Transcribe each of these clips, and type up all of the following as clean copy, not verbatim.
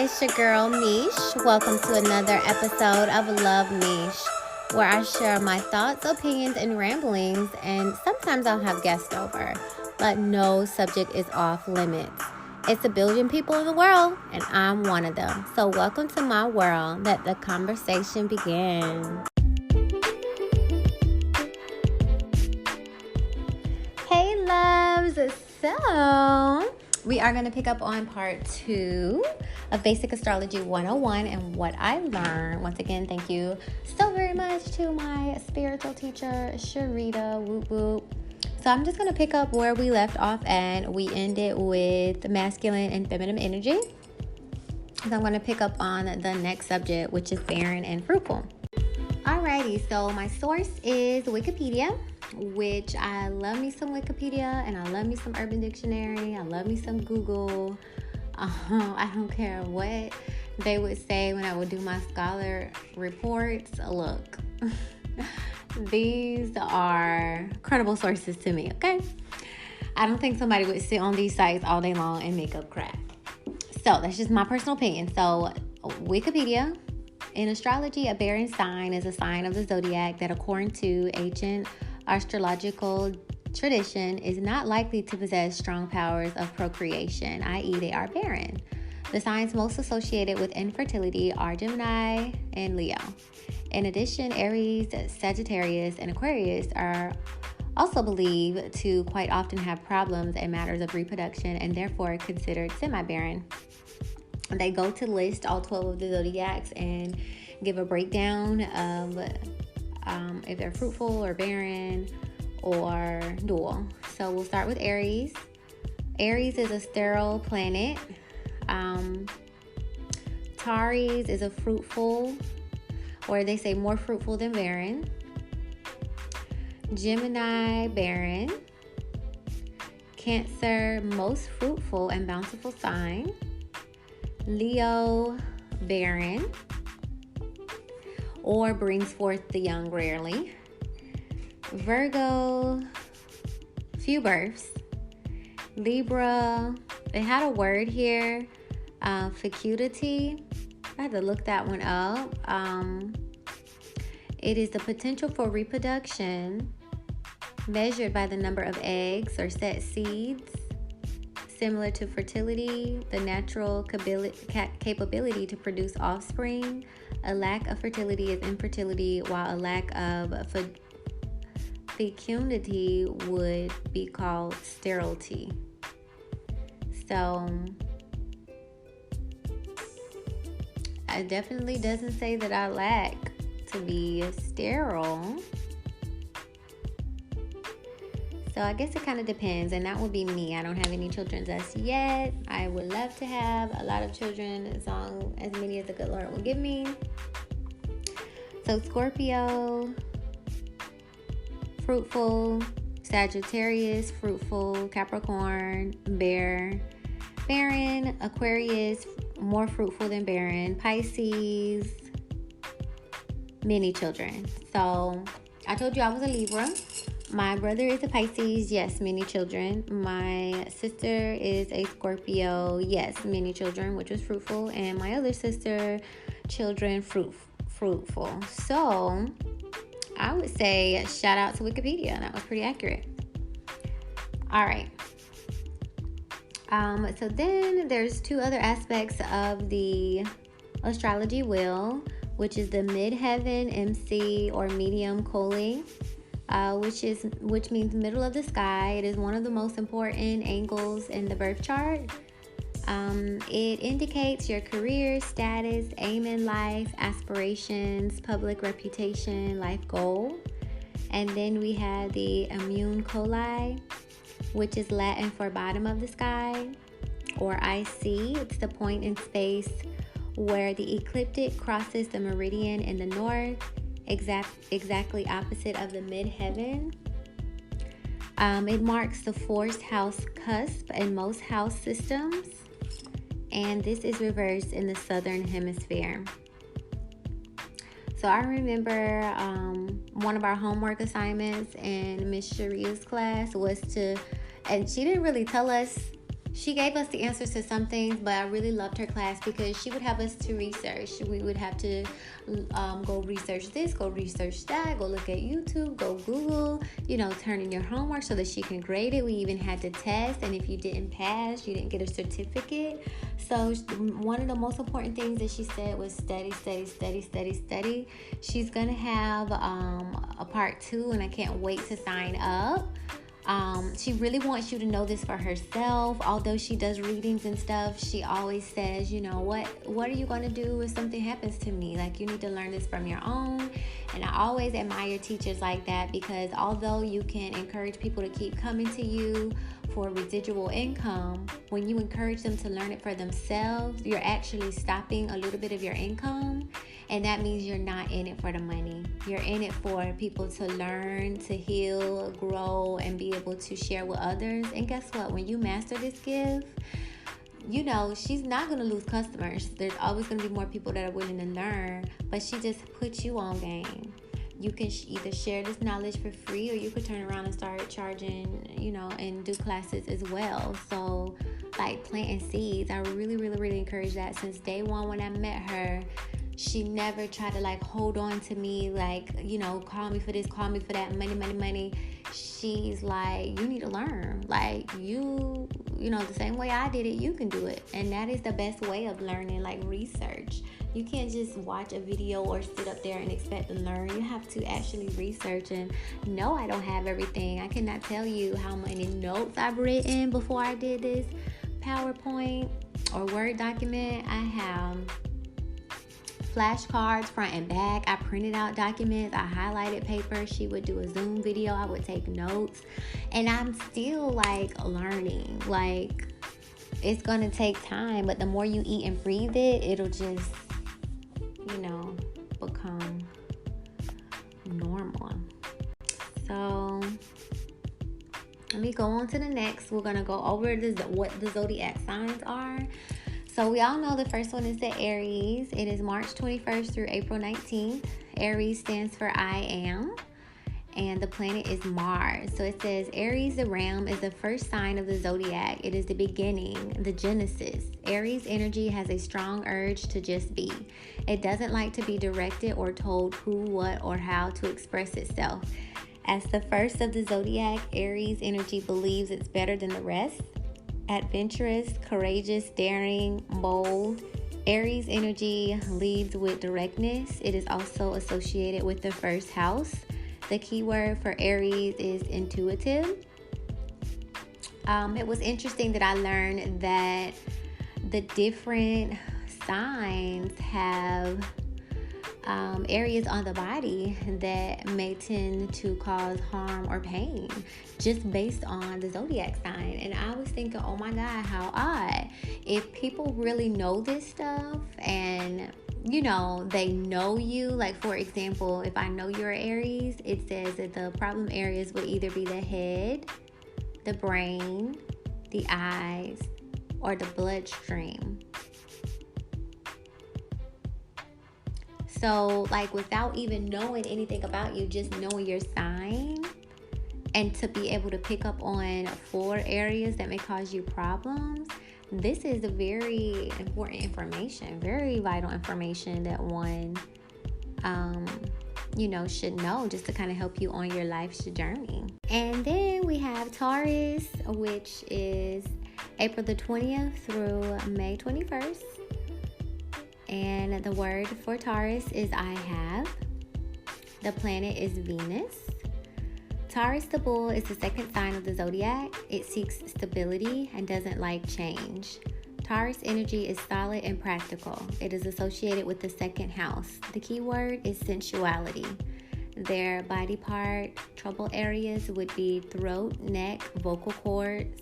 it's your girl Meesh. Welcome to another episode of Love Meesh, where I share my thoughts, opinions, and ramblings, and sometimes I'll have guests over, but no subject is off limits. It's a billion people in the world, and I'm one of them. So welcome to my world. Let the conversation begin. Hey loves, so we are going to pick up on part 2 of Basic Astrology 101 and what I learned. Once again, thank you so very much to my spiritual teacher, Charita. Whoop whoop. So I'm just going to pick up where we left off, and we ended with masculine and feminine energy. So I'm going to pick up on the next subject, which is barren and fruitful. Alrighty, so my source is Wikipedia, which I love me some Wikipedia, and I love me some Urban Dictionary. I love me some Google. I don't care what they would say when I would do my scholar reports. Look, these are credible sources to me, okay? I don't think somebody would sit on these sites all day long and make up crap. So that's just my personal opinion. So Wikipedia, in astrology, a barren sign is a sign of the zodiac that, according to ancient astrological tradition, is not likely to possess strong powers of procreation, i.e. they are barren. The signs most associated with infertility are Gemini and Leo. In addition, Aries, Sagittarius, and Aquarius are also believed to quite often have problems in matters of reproduction and therefore considered semi-barren. They go to list all 12 of the zodiacs and give a breakdown of if they're fruitful or barren or dual. So we'll start with Aries. Aries is a sterile planet. Taurus is a fruitful, or they say more fruitful than barren. Gemini, barren. Cancer, most fruitful and bountiful sign. Leo, barren, or brings forth the young rarely. Virgo, few births. Libra, they had a word here, fecundity. I had to look that one up. It is the potential for reproduction measured by the number of eggs or set seeds. Similar to fertility, the natural capability to produce offspring. A lack of fertility is infertility, while a lack of fecundity would be called sterility. So it definitely doesn't say that I lack to be sterile. So I guess it kind of depends, and that would be me. I don't have any children just yet. I would love to have a lot of children, as many as the good Lord will give me. So Scorpio, fruitful. Sagittarius, fruitful. Capricorn, barren. Aquarius, more fruitful than barren. Pisces, many children. So I told you I was a Libra. My brother is a Pisces, yes, many children. My sister is a Scorpio, yes, many children, which was fruitful. And my other sister, children, fruitful. So I would say shout out to Wikipedia. That was pretty accurate. All right. So then there's 2 other aspects of the astrology wheel, which is the midheaven MC or medium Colli. Which means middle of the sky. It is one of the most important angles in the birth chart. It indicates your career, status, aim in life, aspirations, public reputation, life goal. And then we have the immune Colli, which is Latin for bottom of the sky, or IC. It's the point in space where the ecliptic crosses the meridian in the north, exactly opposite of the midheaven. It marks the 4th house cusp in most house systems, and this is reversed in the southern hemisphere. So I remember one of our homework assignments in Miss Sharita's class was to, and she didn't really tell us She gave us the answers to some things, but I really loved her class because she would have us to research. We would have to go research this, go research that, go look at YouTube, go Google, turn in your homework so that she can grade it. We even had to test, and if you didn't pass, you didn't get a certificate. So one of the most important things that she said was study, study, study, study, study. She's going to have a part 2, and I can't wait to sign up. She really wants you to know this for herself. Although she does readings and stuff, she always says, what are you going to do if something happens to me? Like, you need to learn this from your own. And I always admire teachers like that, because although you can encourage people to keep coming to you for residual income, when you encourage them to learn it for themselves, you're actually stopping a little bit of your income. And that means you're not in it for the money. You're in it for people to learn, to heal, grow, and be able to share with others. And guess what? When you master this gift, she's not going to lose customers. There's always going to be more people that are willing to learn, but she just puts you on game. You can either share this knowledge for free, or you could turn around and start charging, and do classes as well. So, like, planting seeds, I really, really, really encourage that. Since day one when I met her, she never tried to hold on to me, call me for this, call me for that, money, money, money. She's like, you need to learn. The same way I did it, you can do it. And that is the best way of learning, research. You can't just watch a video or sit up there and expect to learn. You have to actually research. And no, I don't have everything. I cannot tell you how many notes I've written before I did this PowerPoint or Word document. I have flashcards front and back. I printed out documents. I highlighted paper. She would do a Zoom video. I would take notes. And I'm still learning. It's going to take time, but the more you eat and breathe it, it'll just, become normal. So let me go on to the next. We're going to go over what the zodiac signs are. So we all know the first one is the Aries. It is March 21st through April 19th. Aries stands for I am. And the planet is Mars. So it says Aries, the ram, is the first sign of the zodiac. It is the beginning, the genesis. Aries energy has a strong urge to just be. It doesn't like to be directed or told who, what, or how to express itself. As the first of the zodiac, Aries energy believes it's better than the rest. Adventurous, courageous, daring, bold. Aries energy leads with directness. It is also associated with the first house. The keyword for Aries is intuitive. It was interesting that I learned that the different signs have areas on the body that may tend to cause harm or pain just based on the zodiac sign. And I was thinking, oh my God, how odd. If people really know this stuff and they know you, for example, if I know you're Aries, it says that the problem areas would either be the head, the brain, the eyes, or the bloodstream. So, without even knowing anything about you, just knowing your sign, and to be able to pick up on 4 areas that may cause you problems, this is a very important information, very vital information that one, should know, just to kind of help you on your life's journey. And then we have Taurus, which is April the 20th through May 21st. And the word for Taurus is I have. The planet is Venus. Taurus the bull is the second sign of the zodiac. It seeks stability and doesn't like change. Taurus energy is solid and practical. It is associated with the second house. The key word is sensuality. Their body part trouble areas would be throat, neck, vocal cords,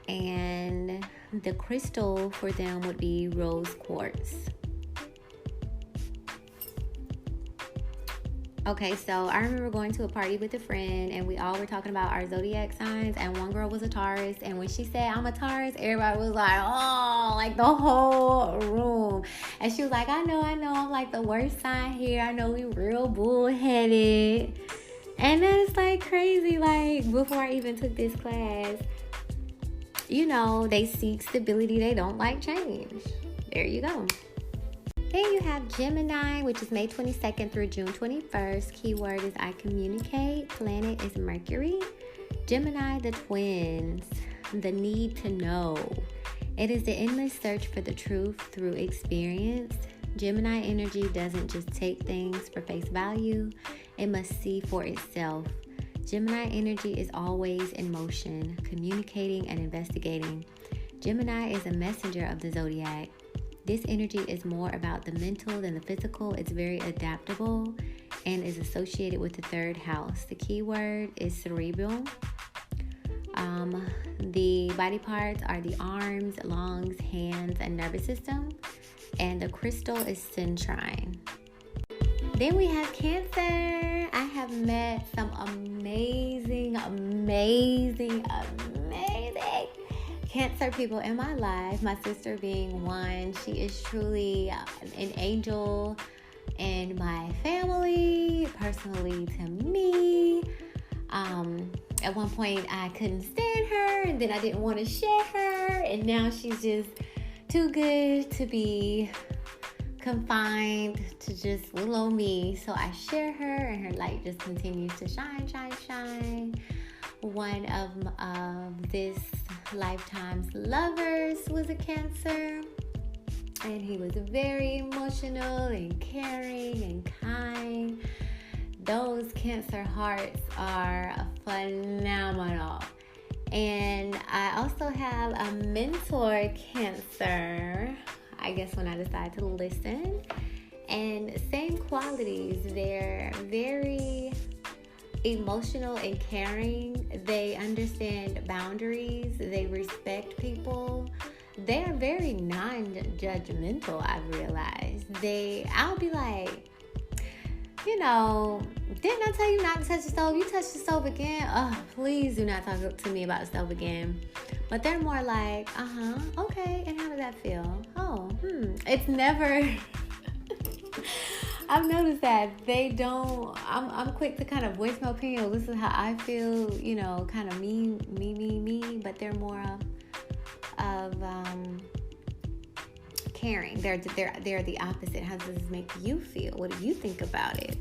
and the crystal for them would be rose quartz. Okay, so I remember going to a party with a friend, and we all were talking about our zodiac signs, and one girl was a Taurus, and when she said, I'm a Taurus, everybody was like, oh, the whole room. And she was like, I know, I'm the worst sign here. I know we real bullheaded. And that's crazy. Before I even took this class, they seek stability. They don't like change. There you go. Then you have Gemini, which is May 22nd through June 21st. Keyword is I communicate. Planet is Mercury. Gemini, the twins. The need to know. It is the endless search for the truth through experience. Gemini energy doesn't just take things for face value. It must see for itself. Gemini energy is always in motion, communicating and investigating. Gemini is a messenger of the zodiac. This energy is more about the mental than the physical. It's very adaptable and is associated with the third house. The keyword is cerebral. The body parts are the arms, lungs, hands, and nervous system. And the crystal is centrine. Then we have Cancer. I have met some amazing Cancer people in my life. My sister being one. She is truly an angel in my family, personally to me. At one point I couldn't stand her, and then I didn't want to share her, and now she's just too good to be confined to just little old me. So I share her, and her light just continues to shine. One of this lifetime's lovers was a Cancer, and he was very emotional and caring and kind. Those Cancer hearts are phenomenal. And I also have a mentor Cancer, I guess, when I decide to listen. And same qualities. They're very emotional and caring. They understand boundaries. They respect people. They are very non-judgmental, I've realized. I'll be like, didn't I tell you not to touch the stove? You touched the stove again? Oh, please do not talk to me about the stove again. But they're more like, okay, and how did that feel? It's never... I've noticed that they don't... I'm quick to kind of voice my opinion. This is how I feel, kind of me. But they're more of caring. They're the opposite. How does this make you feel? What do you think about it?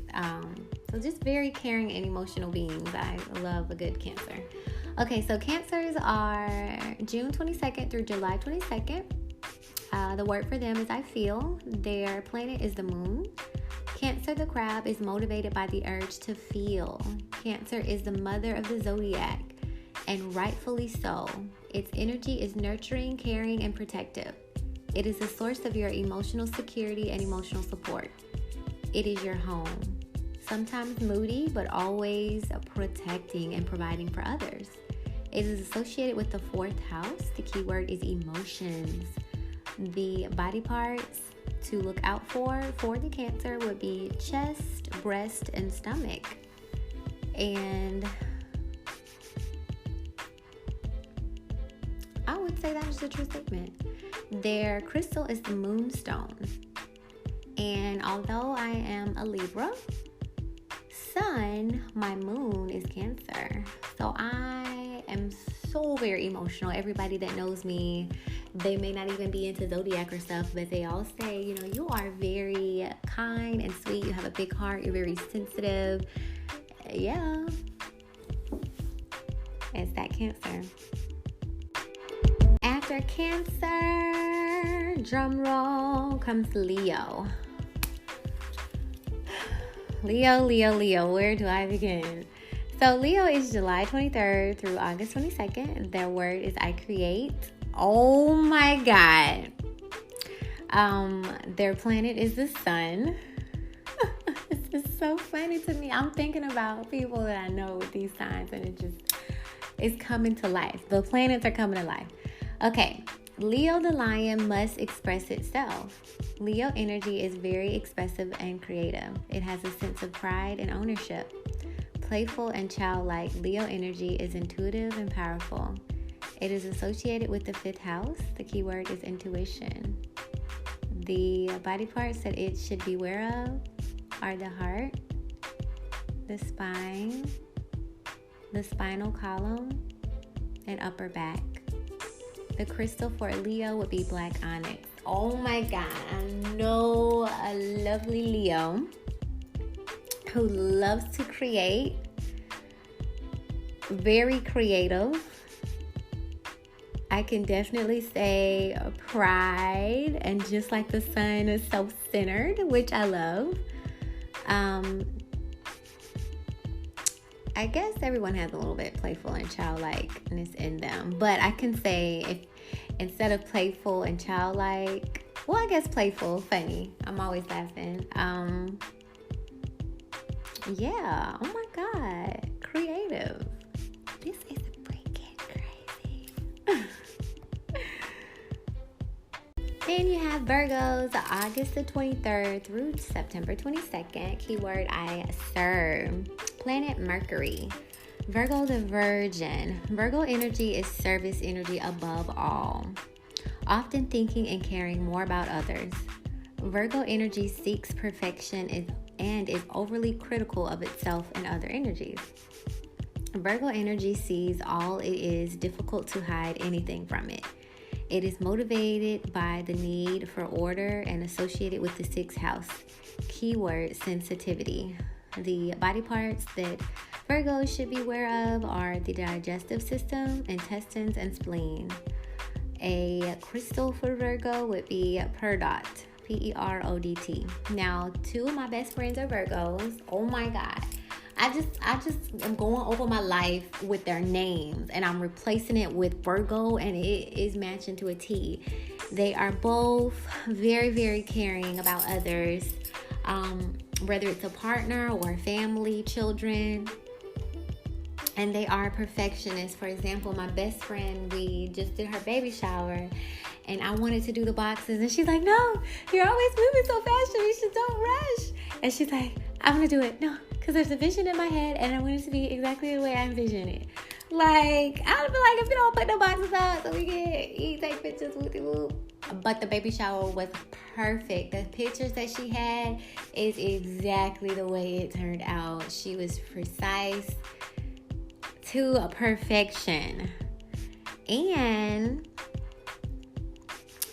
So just very caring and emotional beings. I love a good Cancer. Okay, so Cancers are June 22nd through July 22nd. The word for them is I feel. Their planet is the moon. Cancer, the crab, is motivated by the urge to feel. Cancer is the mother of the zodiac, and rightfully so. Its energy is nurturing, caring, and protective. It is the source of your emotional security and emotional support. It is your home. Sometimes moody, but always protecting and providing for others. It is associated with the fourth house. The keyword is emotions. The body parts to look out for the Cancer would be chest, breast, and stomach. And I would say that is a true statement. Their crystal is the moonstone. And although I am a Libra sun, my moon is Cancer. So I am so very emotional. Everybody that knows me, they may not even be into zodiac or stuff, but they all say, you are very kind and sweet. You have a big heart. You're very sensitive. Yeah. It's that Cancer. After Cancer, drum roll, comes Leo. Leo, where do I begin? So Leo is July 23rd through August 22nd. Their word is I create. Oh my God. Their planet is the sun. This is so funny to me. I'm thinking about people that I know with these signs, and it's coming to life. The planets are coming to life. Okay, Leo the lion must express itself. Leo energy is very expressive and creative. It has a sense of pride and ownership. Playful and childlike, Leo energy is intuitive and powerful. It is associated with the fifth house. The keyword is intuition. The body parts that it should be aware of are the heart, the spine, the spinal column, and upper back. The crystal for Leo would be black onyx. Oh my God, I know a lovely Leo who loves to create, very creative. I can definitely say pride, and just like the sun is self-centered, which I love. I guess everyone has a little bit playful and childlikeness in them, but I can say if instead of playful and childlike, well, I guess playful, funny. I'm always laughing. Yeah. Oh my God. Creative. This is freaking crazy. Then you have Virgos, August the 23rd through September 22nd. Keyword I serve. Planet Mercury. Virgo the Virgin. Virgo energy is service energy above all. Often thinking and caring more about others. Virgo energy seeks perfection and is overly critical of itself and other energies. Virgo energy sees all it is difficult to hide anything from it. It is motivated by the need for order and associated with the 6th house. Keyword sensitivity. The body parts that Virgos should be aware of are the digestive system, intestines, and spleen. A crystal for Virgo would be Peridot, P-E-R-O-D-T. Now, 2 of my best friends are Virgos. Oh my God. I just am going over my life with their names, and I'm replacing it with Virgo, and it is matching to a T. They are both very, very caring about others, whether it's a partner or family, children. And they are perfectionists. For example, my best friend, we just did her baby shower, and I wanted to do the boxes, and she's like, no, you're always moving so fast, Sharisha, don't rush. And she's like, I'm gonna do it. No, because there's a vision in my head, and I want it to be exactly the way I envision it. Like, I don't feel like if you don't put the boxes out so we can eat, take pictures, whoop-de-whoop. But the baby shower was perfect. The pictures that she had is exactly the way it turned out. She was precise to a perfection. And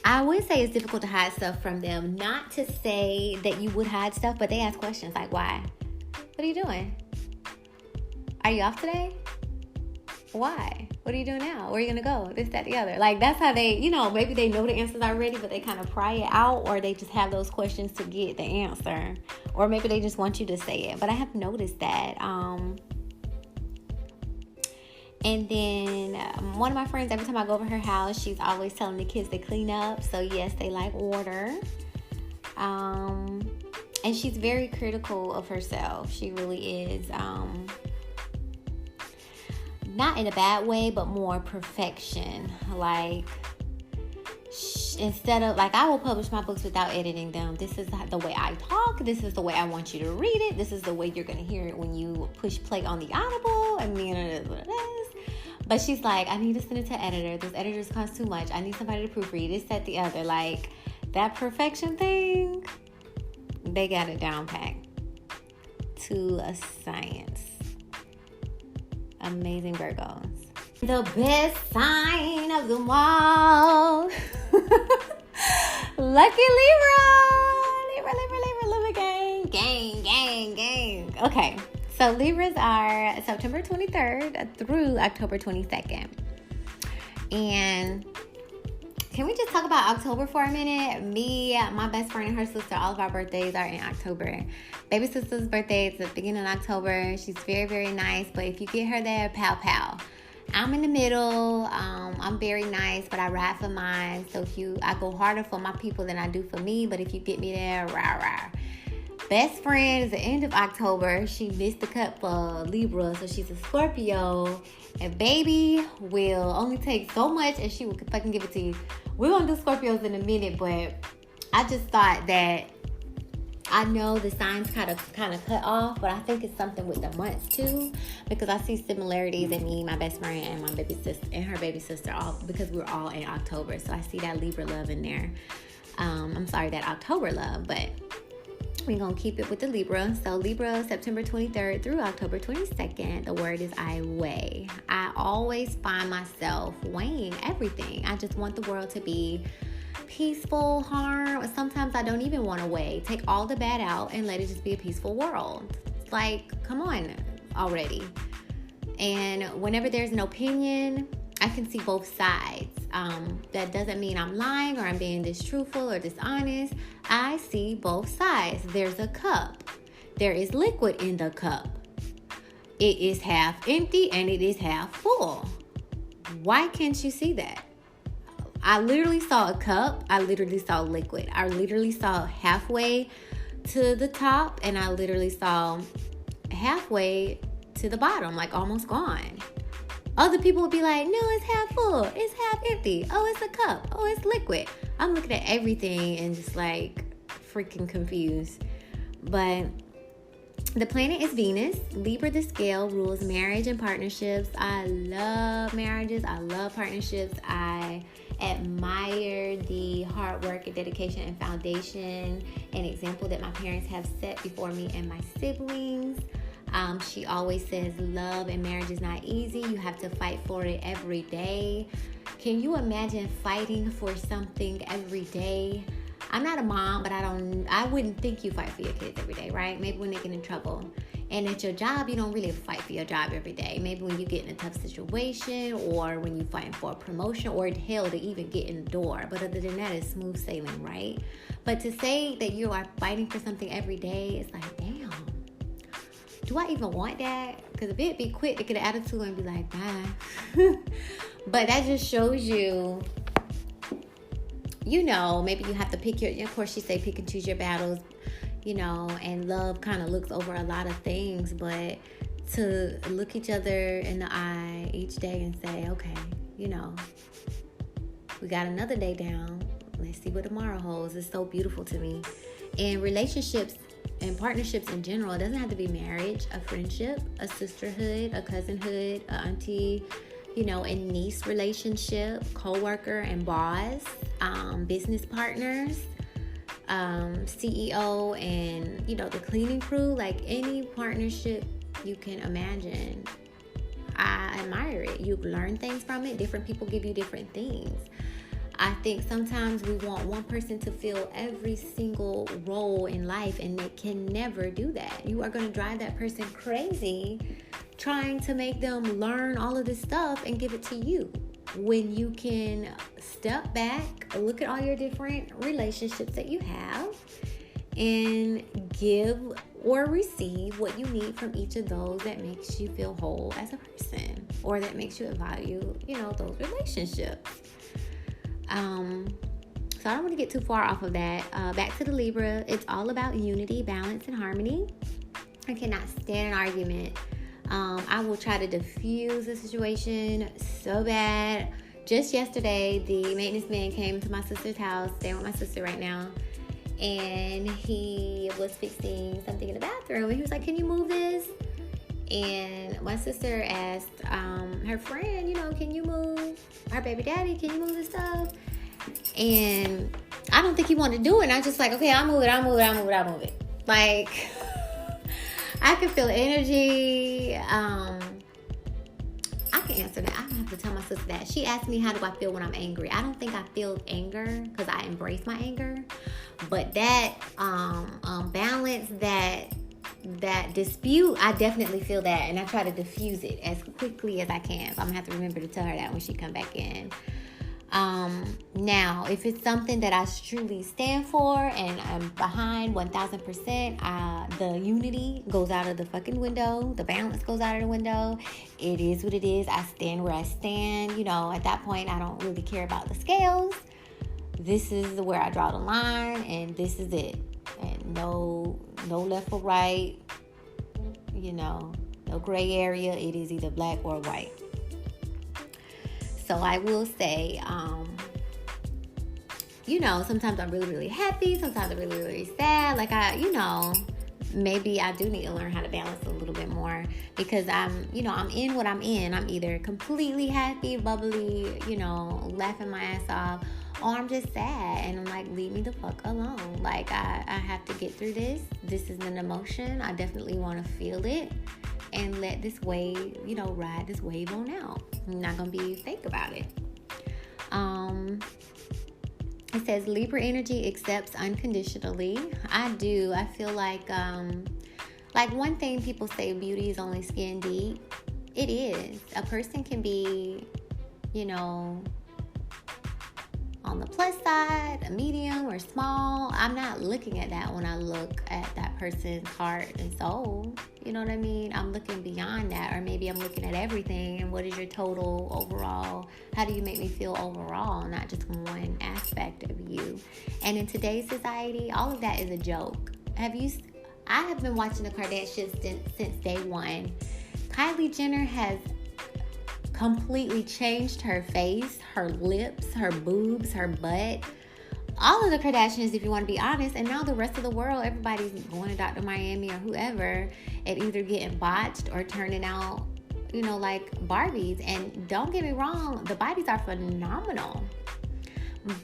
I would say it's difficult to hide stuff from them. Not to say that you would hide stuff, but they ask questions like, why? What are you doing? Are you off today? Why? What are you doing now? Where are you going to go? This, that, the other. Like, that's how they, maybe they know the answers already, but they kind of pry it out, or they just have those questions to get the answer. Or maybe they just want you to say it. But I have noticed that. And then one of my friends, every time I go over her house, she's always telling the kids to clean up. So yes, they like order. And she's very critical of herself. She really is. Not in a bad way, but more perfection. Like, instead of, like, I will publish my books without editing them. This is the way I talk. This is the way I want you to read it. This is the way you're going to hear it when you push play on the Audible. I mean, it is what it is. But she's like, I need to send it to editor. Those editors cost too much. I need somebody to proofread this, that, the other. Like, that perfection thing, they got it down packed to a science. Amazing Virgos. The best sign of them all. Lucky Libra. Libra, gang. Okay, so Libras are September 23rd through October 22nd. And can we just talk about October for a minute? Me, my best friend, and her sister, all of our birthdays are in October. Baby sister's birthday is at the beginning of October. She's very, very nice, but if you get her there, pow. I'm in the middle. I'm very nice, but I ride for mine. So I go harder for my people than I do for me, but if you get me there, rah. Best friend is the end of October. She missed the cut for Libra, so she's a Scorpio. And baby will only take so much, and she will fucking give it to you. We're going to do Scorpios in a minute, but I just thought that I know the signs kind of cut off, but I think it's something with the months too, because I see similarities in me, my best friend, and my baby sister, and her baby sister, all because we're all in October. So I see that Libra love in there. That October love, but we're going to keep it with the Libra. So Libra, September 23rd through October 22nd, the word is I weigh. I always find myself weighing everything. I just want the world to be peaceful, harm. Sometimes I don't even want to weigh. Take all the bad out and let it just be a peaceful world. Like, come on already. And whenever there's an opinion, I can see both sides. That doesn't mean I'm lying or I'm being distruthful or dishonest. I see both sides. There's a cup. There is liquid in the cup. It is half empty and it is half full. Why can't you see that? I literally saw a cup. I literally saw liquid. I literally saw halfway to the top, and I literally saw halfway to the bottom, like almost gone. Other people would be like, no, it's half full. It's half empty. Oh, it's a cup. Oh, it's liquid. I'm looking at everything and just like freaking confused. But the planet is Venus. Libra, the scale, rules marriage and partnerships. I love marriages. I love partnerships. I admire the hard work and dedication and foundation and example that my parents have set before me and my siblings. She always says love and marriage is not easy. You have to fight for it every day. Can you imagine fighting for something every day? I'm not a mom, but I wouldn't think you fight for your kids every day, right? Maybe when they get in trouble. And at your job, you don't really fight for your job every day. Maybe when you get in a tough situation, or when you're fighting for a promotion, or hell, to even get in the door. But other than that, it's smooth sailing, right? But to say that you are fighting for something every day, it's like, damn, do I even want that? Because if it'd be quick to get an attitude and be like, bye. But that just shows you, maybe you have to of course she say pick and choose your battles, and love kind of looks over a lot of things, but to look each other in the eye each day and say, okay, we got another day down. Let's see what tomorrow holds. It's so beautiful to me. And relationships and partnerships in general, it doesn't have to be marriage, a friendship, a sisterhood, a cousinhood, a auntie, and niece relationship, co-worker and boss, business partners, CEO and, the cleaning crew, like any partnership you can imagine. I admire it. You learn things from it. Different people give you different things. I think sometimes we want one person to fill every single role in life, and they can never do that. You are going to drive that person crazy trying to make them learn all of this stuff and give it to you, when you can step back, look at all your different relationships that you have, and give or receive what you need from each of those that makes you feel whole as a person, or that makes you value, those relationships. So I don't want to get too far off of that. Back to the Libra, it's all about unity, balance, and harmony. I cannot stand an argument. I will try to diffuse the situation so bad. Just yesterday, the maintenance man came to my sister's house, staying with my sister right now, and he was fixing something in the bathroom, and he was like, can you move this? And my sister asked her friend, can you move? Her baby daddy, can you move this stuff? And I don't think he wanted to do it. And I just like, okay, I'll move it. Like, I can feel energy. I can answer that. I don't have to tell my sister that. She asked me, how do I feel when I'm angry? I don't think I feel anger because I embrace my anger. But that balance, that dispute, I definitely feel that, and I try to diffuse it as quickly as I can. So I'm gonna have to remember to tell her that when she come back in. Now, if it's something that I truly stand for and I'm behind 1000%, the unity goes out of the fucking window. The balance goes out of the window. It is what it is. I stand where I stand. At that point, I don't really care about the scales. This is where I draw the line, and this is it. And no left or right, no gray area. It is either black or white. So I will say, sometimes I'm really, really happy. Sometimes I'm really, really sad. Like maybe I do need to learn how to balance a little bit more, because I'm in what I'm in. I'm either completely happy, bubbly, laughing my ass off, or I'm just sad and I'm like, leave me the fuck alone. Like, I have to get through this. This is an emotion. I definitely want to feel it and let this wave, ride this wave on out. I'm not going to be fake about it. It says Libra energy accepts unconditionally. I do. I feel like one thing people say, beauty is only skin deep. It is. A person can be, on the plus side, a medium or small. I'm not looking at that when I look at that person's heart and soul. You know what I mean? I'm looking beyond that, or maybe I'm looking at everything and what is your total overall? How do you make me feel overall, not just one aspect of you? And in today's society, all of that is a joke. I have been watching the Kardashians since day one. Kylie Jenner has completely changed her face, her lips, her boobs, her butt. All of the Kardashians, if you want to be honest. And now the rest of the world, everybody's going to Dr. Miami or whoever and either getting botched or turning out, like Barbies. And don't get me wrong, the Barbies are phenomenal.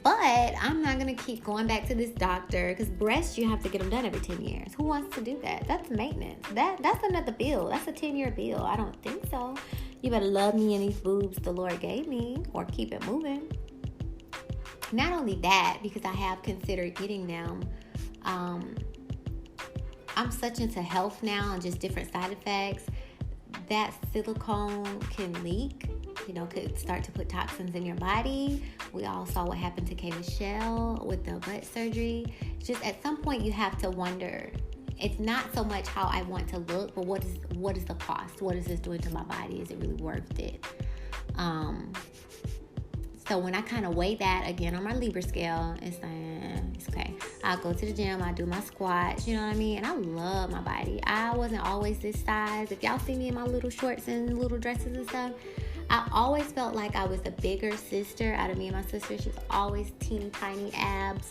But I'm not going to keep going back to this doctor, because breasts, you have to get them done every 10 years. Who wants to do that? That's maintenance. That's another bill. That's a 10-year bill. I don't think so. You better love me and these boobs the Lord gave me, or keep it moving. Not only that, because I have considered getting them, I'm such into health now and just different side effects. That silicone can leak, could start to put toxins in your body. We all saw what happened to K. Michelle with the butt surgery. Just at some point you have to wonder, it's not so much how I want to look, but what is the cost? What is this doing to my body? Is it really worth it? So when I kind of weigh that again on my Libra scale, it's okay. I'll go to the gym, I do my squats, you know what I mean? And I love my body. I wasn't always this size. If y'all see me in my little shorts and little dresses and stuff, I always felt like I was the bigger sister out of me and my sister. She was always teeny tiny abs,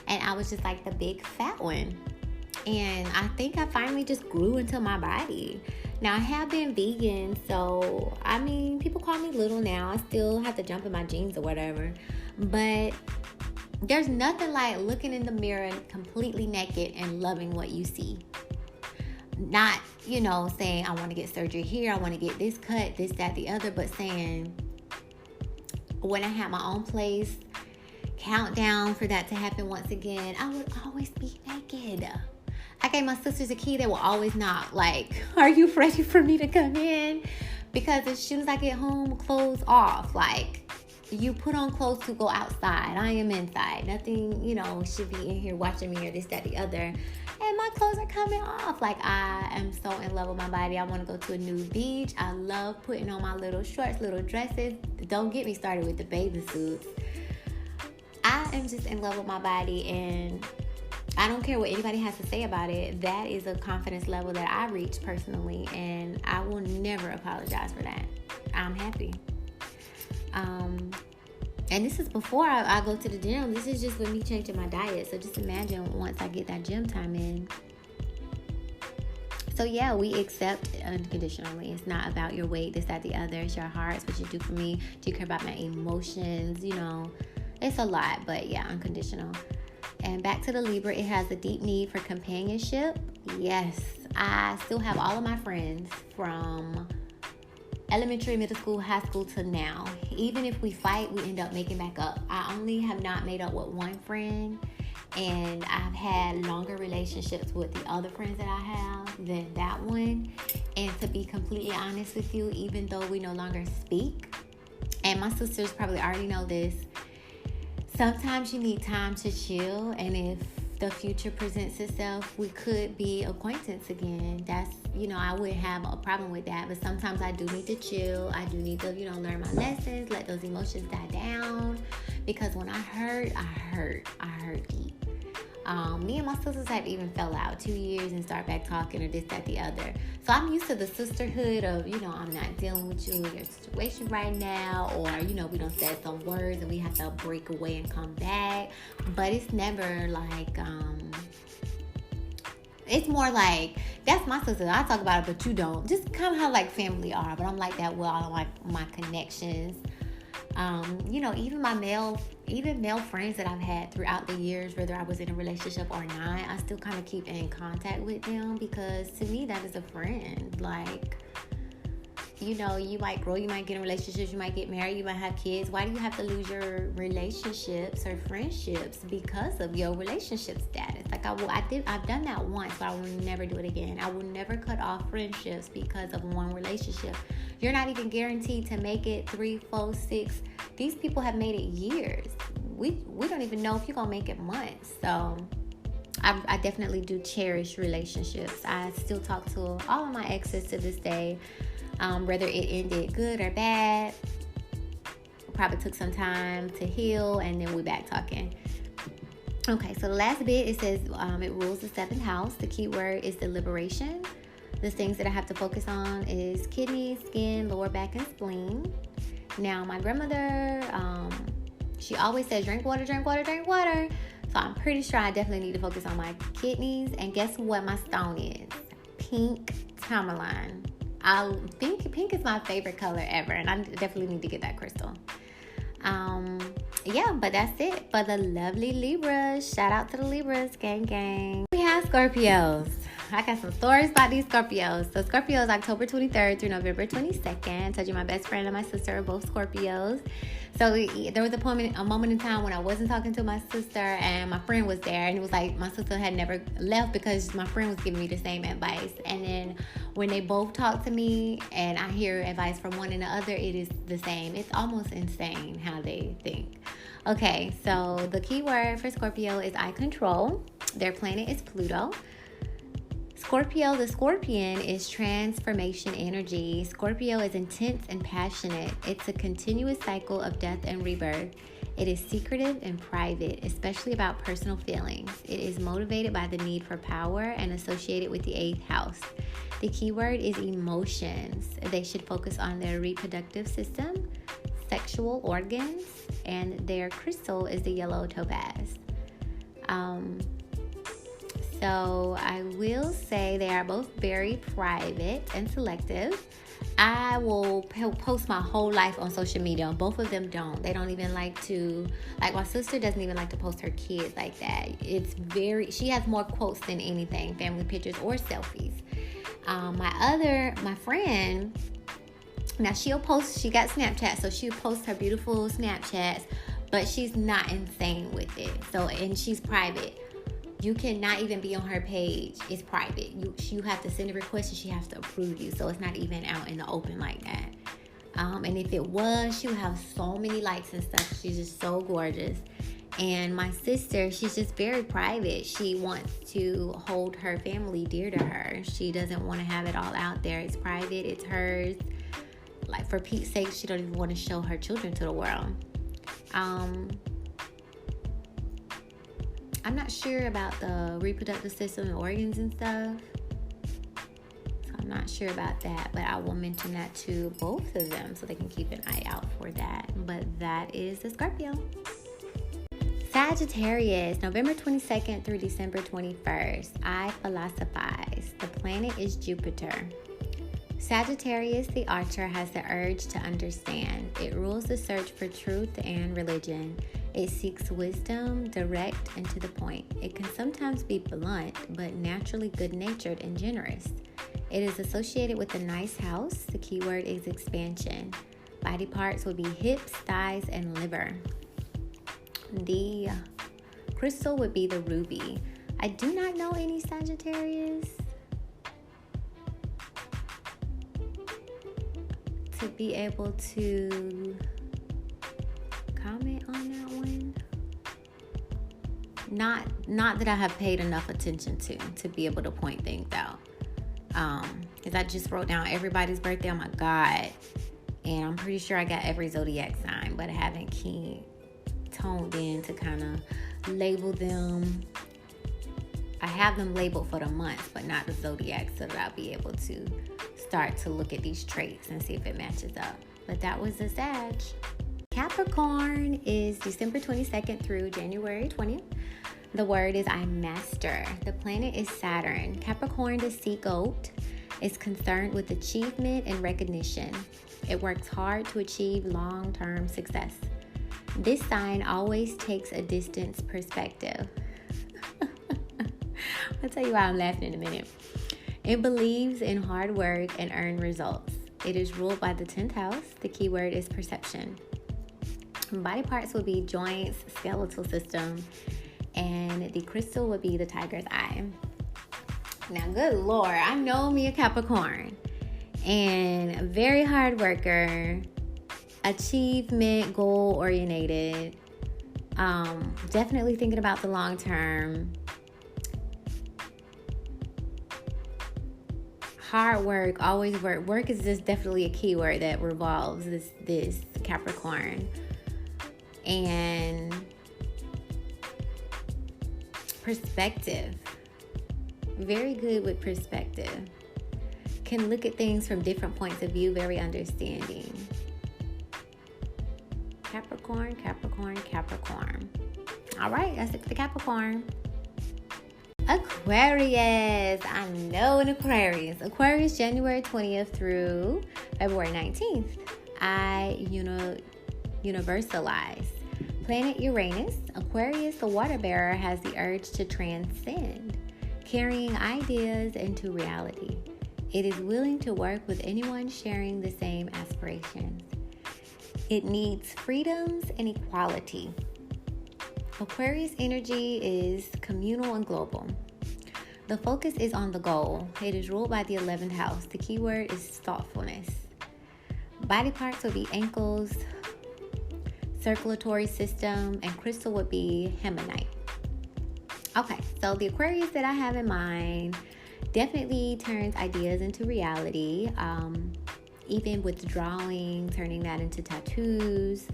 and I was just like the big fat one. And I think I finally just grew into my body. Now, I have been vegan, so, people call me little now. I still have to jump in my jeans or whatever. But there's nothing like looking in the mirror completely naked and loving what you see. Not, saying I want to get surgery here, I want to get this cut, this, that, the other, but saying when I had my own place, countdown for that to happen once again, I would always be naked. I gave my sisters a key. They were always knock, like, are you ready for me to come in? Because as soon as I get home, clothes off. Like, you put on clothes to go outside. I am inside. Nothing, should be in here watching me or this, that, the other. And my clothes are coming off. Like, I am so in love with my body. I want to go to a new beach. I love putting on my little shorts, little dresses. Don't get me started with the bathing suits. I am just in love with my body, and I don't care what anybody has to say about it. That is a confidence level that I reached personally, and I will never apologize for that. I'm happy. And this is before I go to the gym. This is just with me changing my diet. So just imagine once I get that gym time in. So yeah, we accept unconditionally. It's not about your weight, this, that, the other. It's your heart. It's what you do for me. Do you care about my emotions? It's a lot, but yeah, unconditional. And back to the Libra, it has a deep need for companionship. Yes, I still have all of my friends from elementary, middle school, high school to now. Even if we fight, we end up making back up. I only have not made up with one friend, and I've had longer relationships with the other friends that I have than that one. And to be completely honest with you, even though we no longer speak, and my sisters probably already know this, sometimes you need time to chill, and if the future presents itself, we could be acquaintance again. That's, I wouldn't have a problem with that, but sometimes I do need to chill. I do need to, learn my lessons, let those emotions die down, because when I hurt deep. Me and my sisters have even fell out 2 years and start back talking or this, that, the other. So I'm used to the sisterhood of, I'm not dealing with you in your situation right now, or, we don't say some words and we have to break away and come back. But it's never like, it's more like, that's my sister. I talk about it, but you don't. Just kind of how like family are. But I'm like that with all of my connections. Even male friends that I've had throughout the years, whether I was in a relationship or not, I still kind of keep in contact with them, because to me that is a friend. Like, you might grow, you might get in relationships, you might get married, you might have kids. Why do you have to lose your relationships or friendships because of your relationship status? Like, I've done that once, but I will never do it again. I will never cut off friendships because of one relationship. You're not even guaranteed to make it 3, 4, 6. These people have made it years. We don't even know if you're gonna make it months. So I definitely do cherish relationships. I still talk to all of my exes to this day. Whether it ended good or bad, probably took some time to heal, and then we're back talking. Okay, so the last bit, it says it rules the 7th house. The key word is deliberation. The things that I have to focus on is kidneys, skin, lower back, and spleen. Now, my grandmother, she always says, drink water, drink water, drink water. So I'm pretty sure I definitely need to focus on my kidneys. And guess what my stone is? Pink tourmaline. Pink is my favorite color ever, and I definitely need to get that crystal. But that's it for the lovely Libras. Shout out to the Libras, gang gang. We have Scorpios. I got some stories about these Scorpios. So Scorpios, October 23rd through November 22nd. I told you my best friend and my sister are both Scorpios. So there was a moment in time when I wasn't talking to my sister and my friend was there, and it was like my sister had never left because my friend was giving me the same advice. And then when they both talk to me and I hear advice from one and the other, it is the same. It's almost insane how they think. Okay, so the key word for Scorpio is I control. Their planet is Pluto. Scorpio, the scorpion, is transformation energy. Scorpio is intense and passionate. It's a continuous cycle of death and rebirth. It is secretive and private, especially about personal feelings. It is motivated by the need for power and associated with the 8th house. The key word is emotions. They should focus on their reproductive system, sexual organs, and their crystal is the yellow topaz. So I will say they are both very private and selective. I will post my whole life on social media. Both of them don't. They don't even like to, like my sister doesn't even like to post her kids like that. She has more quotes than anything, family pictures or selfies. My friend, now she got Snapchat, so she'll post her beautiful Snapchats, but she's not insane with it. So, and she's private. You cannot even be on her page. It's private. You have to send a request and she has to approve you. So it's not even out in the open like that. And if it was, she would have so many likes and stuff. She's just so gorgeous. And my sister, she's just very private. She wants to hold her family dear to her. She doesn't want to have it all out there. It's private. It's hers. Like, for Pete's sake, she don't even want to show her children to the world. I'm not sure about the reproductive system and organs and stuff. So I'm not sure about that, but I will mention that to both of them so they can keep an eye out for that. But that is the Scorpio. Sagittarius, November 22nd through December 21st. I philosophize. The planet is Jupiter. Sagittarius, the archer, has the urge to understand. It rules the search for truth and religion. It seeks wisdom, direct, and to the point. It can sometimes be blunt, but naturally good-natured and generous. It is associated with a nice house. The keyword is expansion. Body parts would be hips, thighs, and liver. The crystal would be the ruby. I do not know any Sagittarius to be able to comment on that one. Not that I have paid enough attention to be able to point things out. Because I just wrote down everybody's birthday. Oh my God. And I'm pretty sure I got every zodiac sign, but I haven't toned in to kind of label them. I have them labeled for the months, but not the zodiac, so that I'll be able to start to look at these traits and see if it matches up. But that was the Sag. Capricorn is December 22nd through January 20th. The word is I master. The planet is Saturn. Capricorn, the sea goat. is concerned with achievement and recognition. It works hard to achieve long-term success. This sign always takes a distance perspective. I'll tell you why I'm laughing in a minute. It believes in hard work and earned results. It is ruled by the 10th house. The keyword is perception. Body parts would be joints, skeletal system, and the crystal would be the tiger's eye. Now, good Lord, I know me a Capricorn, and very hard worker, achievement, goal oriented, definitely thinking about the long term. Hard work, always work. Work is just definitely a keyword that revolves this Capricorn. And perspective. Very good with perspective. Can look at things from different points of view, very understanding. Capricorn, Capricorn, Capricorn. All right, that's it for the Capricorn. Aquarius. I know an Aquarius. Aquarius, January 20th through February 19th. I universalize. Planet Uranus. Aquarius, the water bearer, has the urge to transcend, carrying ideas into reality. It is willing to work with anyone sharing the same aspirations. It needs freedoms and equality. Aquarius energy is communal and global. The focus is on the goal. It is ruled by the 11th house. The keyword is thoughtfulness. Body parts would be ankles, circulatory system, and crystal would be hemonite. Okay, so the Aquarius that I have in mind definitely turns ideas into reality. Even with drawing, turning that into tattoos.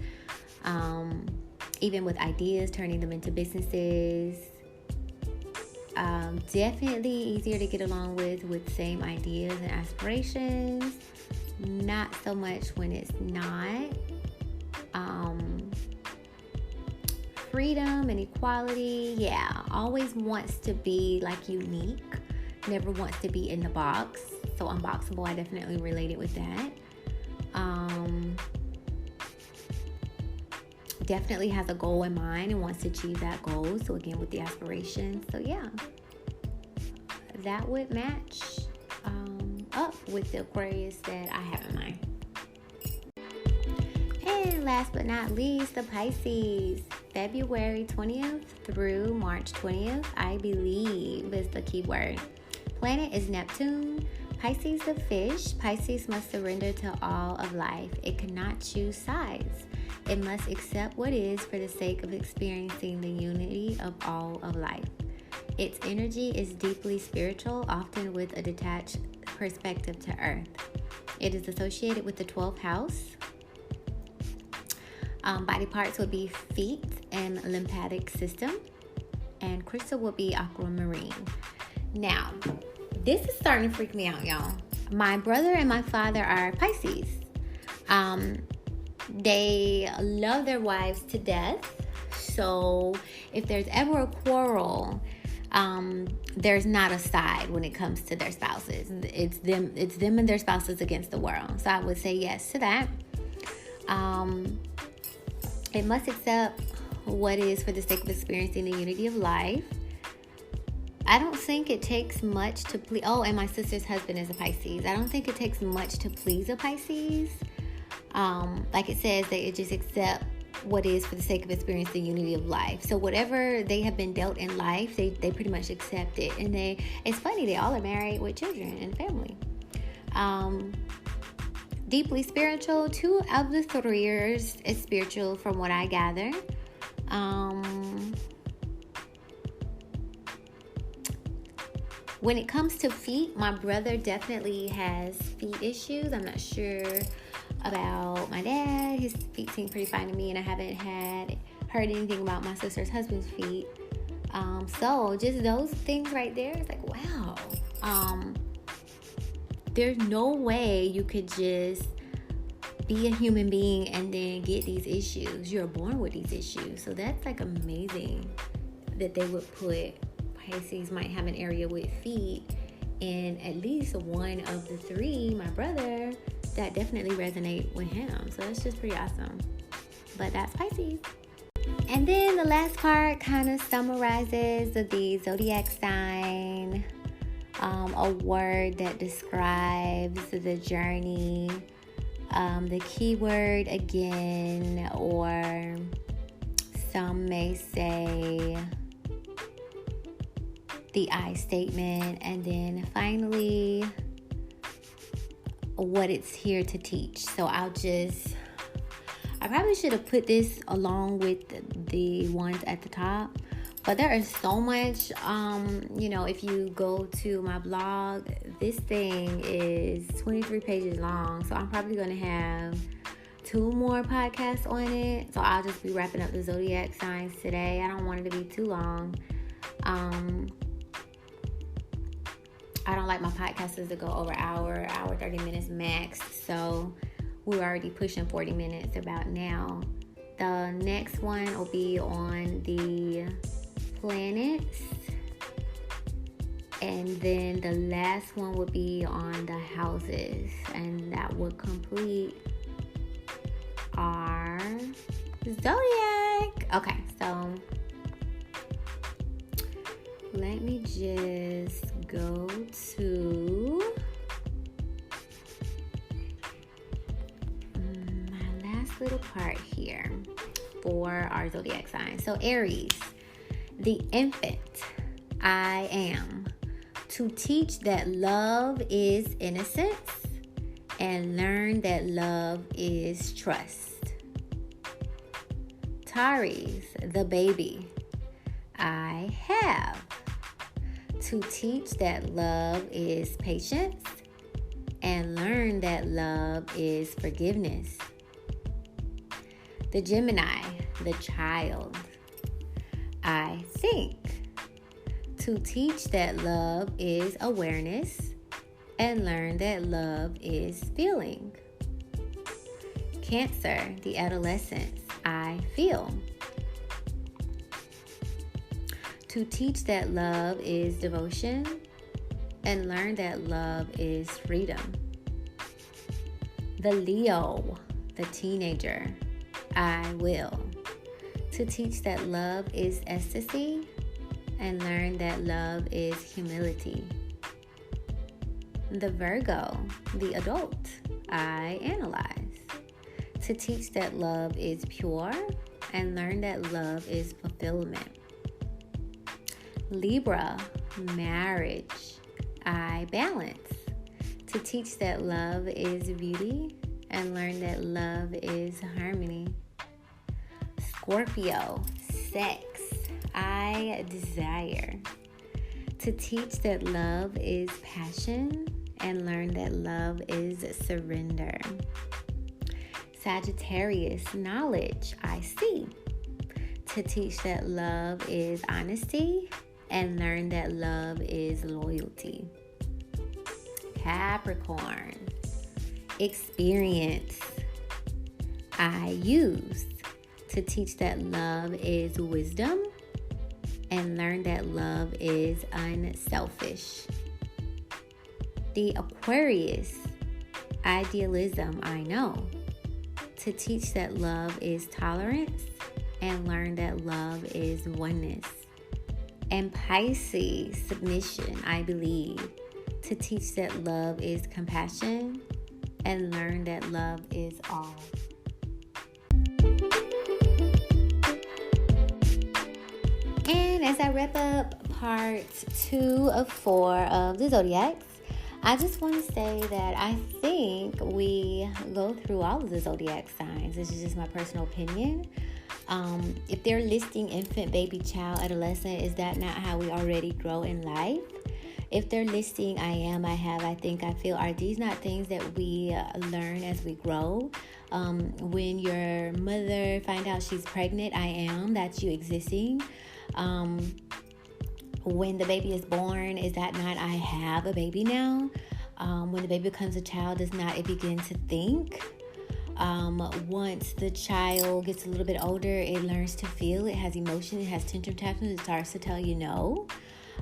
Even with ideas, turning them into businesses. Definitely easier to get along with same ideas and aspirations. Not so much when it's not. Freedom and equality, yeah. Always wants to be like unique. Never wants to be in the box. So unboxable, I definitely related with that. Definitely has a goal in mind and wants to achieve that goal. So again, with the aspirations. So yeah, that would match up with the Aquarius that I have in mind. And last but not least, the Pisces. February 20th through March 20th, I believe is the key word. Planet is Neptune. Pisces the fish. Pisces must surrender to all of life. It cannot choose sides. It must accept what is for the sake of experiencing the unity of all of life. Its energy is deeply spiritual, often with a detached perspective to Earth. It is associated with the 12th house. Body parts would be feet and lymphatic system. And crystal would be aquamarine. Now, this is starting to freak me out, y'all. My brother and my father are Pisces. They love their wives to death. So if there's ever a quarrel, there's not a side when it comes to their spouses. It's them and their spouses against the world. So I would say yes to that. It must accept what is for the sake of experiencing the unity of life. I don't think it takes much to please. Oh, and my sister's husband is a Pisces. I don't think it takes much to please a Pisces. Like it says, they just accept what is for the sake of experiencing the unity of life. So whatever they have been dealt in life, they pretty much accept it. And it's funny, they all are married with children and family. Deeply spiritual. 2 of the 3 is spiritual from what I gather. When it comes to feet, my brother definitely has feet issues. I'm not sure about my dad. His feet seem pretty fine to me, and I haven't heard anything about my sister's husband's feet. So just those things right there, it's like, wow. There's no way you could just be a human being and then get these issues. You're born with these issues. So that's like amazing that they would put Pisces might have an area with feet and at least one of the three, my brother, that definitely resonate with him. So that's just pretty awesome. But that's Pisces. And then the last part kind of summarizes the zodiac sign, a word that describes the journey, the keyword again, or some may say the I statement, and then finally what it's here to teach. So I probably should have put this along with the ones at the top, but there is so much. If you go to my blog, this thing is 23 pages long, so I'm probably going to have 2 more podcasts on it. So I'll just be wrapping up the zodiac signs today. I don't want it to be too long. I don't like my podcasts to go over hour 30 minutes max. So we're already pushing 40 minutes about now. The next one will be on the planets. And then the last one would be on the houses. And that would complete our zodiac. Okay, so let me just go to my last little part here for our zodiac sign. So Aries, the infant I am, to teach that love is innocence and learn that love is trust. Taurus, the baby I have, to teach that love is patience and learn that love is forgiveness. The Gemini, the child I think, to teach that love is awareness and learn that love is feeling. Cancer, the adolescence I feel, to teach that love is devotion and learn that love is freedom. The Leo, the teenager I will, to teach that love is ecstasy and learn that love is humility. The Virgo, the adult I analyze, to teach that love is pure and learn that love is fulfillment. Libra, marriage I balance, to teach that love is beauty and learn that love is harmony. Scorpio, sex I desire, to teach that love is passion and learn that love is surrender. Sagittarius, knowledge I see, to teach that love is honesty and learn that love is loyalty. Capricorn, experience I use, to teach that love is wisdom and learn that love is unselfish. The Aquarius, idealism I know, to teach that love is tolerance and learn that love is oneness. And Pisces, submission I believe, to teach that love is compassion and learn that love is all. And as I wrap up part 2 of 4 of the Zodiacs, I just want to say that I think we go through all of the Zodiac signs. This is just my personal opinion. If they're listing infant, baby, child, adolescent, is that not how we already grow in life? If they're listing I am, I have, I think, I feel, are these not things that we learn as we grow? When your mother find out she's pregnant, I am, that's you existing. When the baby is born, is that not I have a baby now? When the baby becomes a child, does not it begin to think? Once the child gets a little bit older, it learns to feel, it has emotion, it has tantrum tantrums, it starts to tell you no.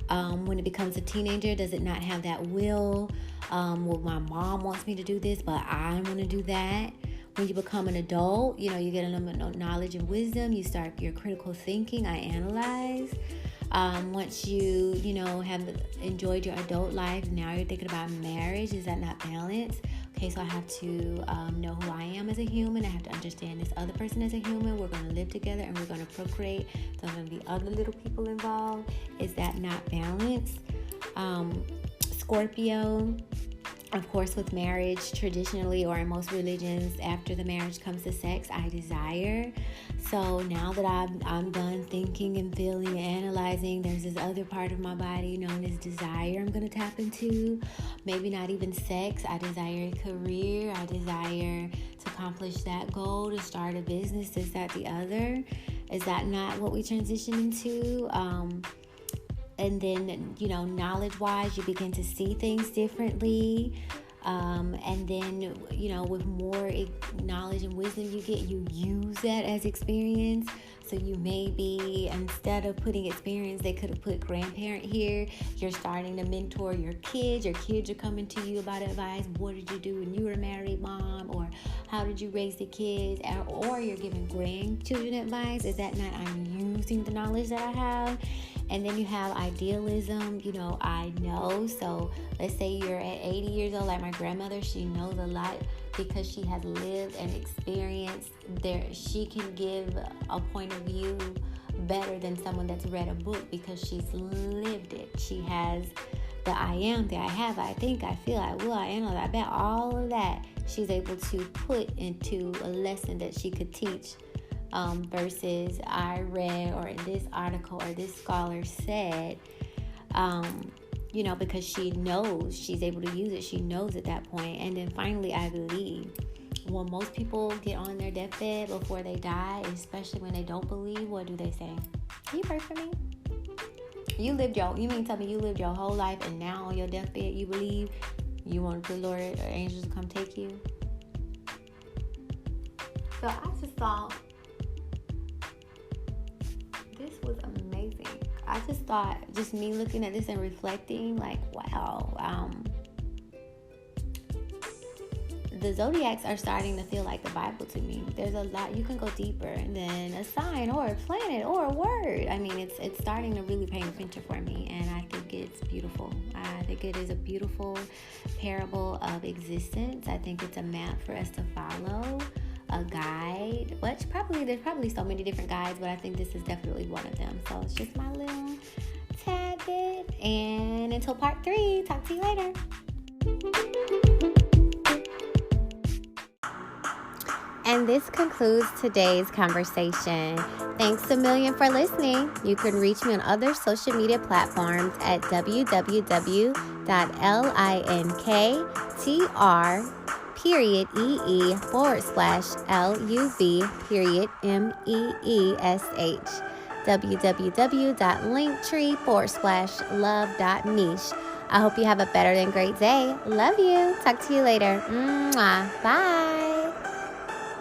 When it becomes a teenager, does it not have that will? Well, my mom wants me to do this, but I want to do that. When you become an adult, you get a little bit of knowledge and wisdom. You start your critical thinking. I analyze. Once you, have enjoyed your adult life, now you're thinking about marriage. Is that not balance? Okay, so I have to know who I am as a human. I have to understand this other person as a human. We're going to live together and we're going to procreate. There's going to be other little people involved. Is that not balance? Scorpio, of course, with marriage, traditionally or in most religions, after the marriage comes the sex, I desire. So now that I'm done thinking and feeling and analyzing, there's this other part of my body known as desire I'm going to tap into. Maybe not even sex. I desire a career. I desire to accomplish that goal, to start a business. Is that the other? Is that not what we transition into? And then, knowledge-wise, you begin to see things differently. And then, with more knowledge and wisdom you get, you use that as experience. So you maybe, instead of putting experience, they could have put grandparent here. You're starting to mentor your kids. Your kids are coming to you about advice. What did you do when you were married, mom? Or how did you raise the kids? Or you're giving grandchildren advice. Is that not, I'm using the knowledge that I have? And then you have idealism, I know. So let's say you're at 80 years old, like my grandmother, she knows a lot because she has lived and experienced there. She can give a point of view better than someone that's read a book because she's lived it. She has the I am, the I have, I think, I feel, I will, I analyze, I bet, all of that she's able to put into a lesson that she could teach. Versus I read, or in this article, or this scholar said, because she knows, she's able to use it, she knows at that point. And then finally, I believe, when most people get on their deathbed before they die, especially when they don't believe, what do they say? Can you pray for me? You mean tell me you lived your whole life and now on your deathbed you believe you want the Lord or angels to come take you? So I just thought, this was amazing. I just thought, just me looking at this and reflecting, like, wow, the zodiacs are starting to feel like the Bible to me. There's a lot, you can go deeper than a sign or a planet or a word. I mean, it's starting to really paint a picture for me, and I think it's beautiful. I think it is a beautiful parable of existence. I think it's a map for us to follow, a guide. There's probably so many different guides, but I think this is definitely one of them. So it's just my little tad bit, and until part 3, talk to you later. And this concludes today's conversation. Thanks a million for listening. You can reach me on other social media platforms at www.linktr.ee/LUV.MEESH www.linktree/love.meesh. I hope you have a better than great day. Love you. Talk to you later. Mwah. Bye.